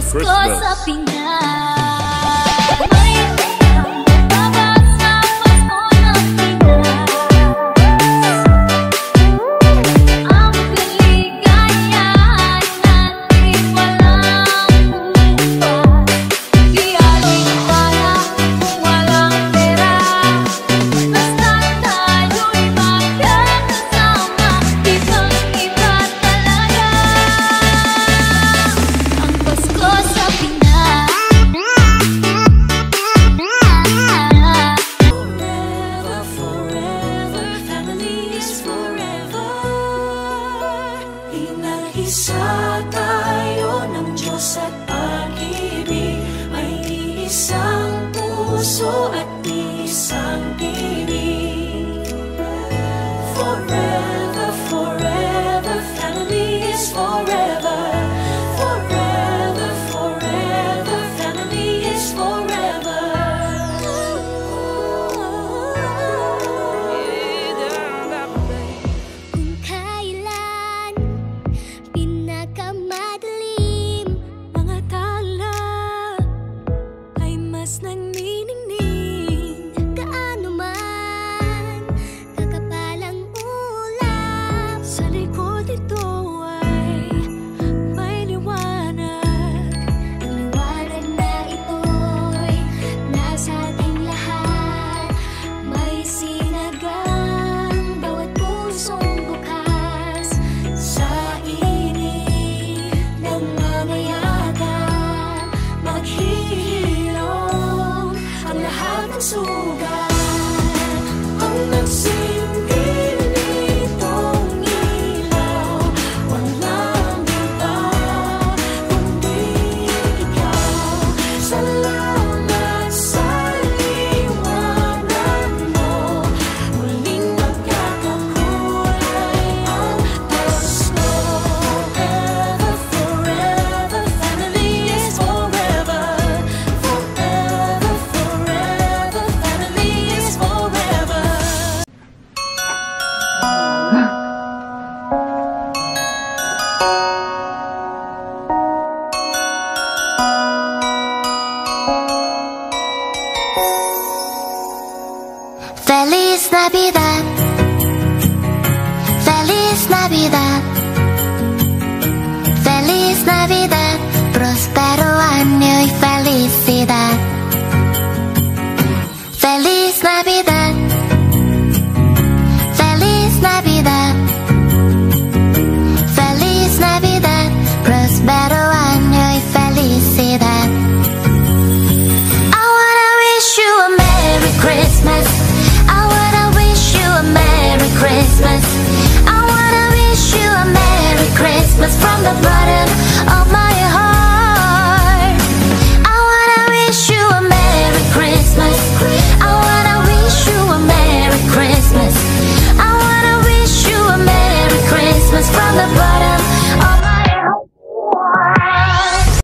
Christmas. Isa tayo ng Diyos at pag-ibig, may isang puso at isang tinig. Forever, forever, family is forever. Forever, forever, family is forever. Kung kailan pinakamadilim, mga tala ay mas nagniningning. Gaano man kakapalang ulap, sa likod ito ay may liwanag. Ang liwanag na ito'y nasa ating lahat, may sinagang bawat pusong bukas. Sa init ng mamayagan, maghihilom ang lahat ng sugat. Ang nagsilbi nitong ilaw, walang iba kundi ikaw. Salamat sa liwanag mo, muling magkakakulay ang Pasko. Forever, forever, family is forever. Forever, forever, family is forever. Feliz Navidad.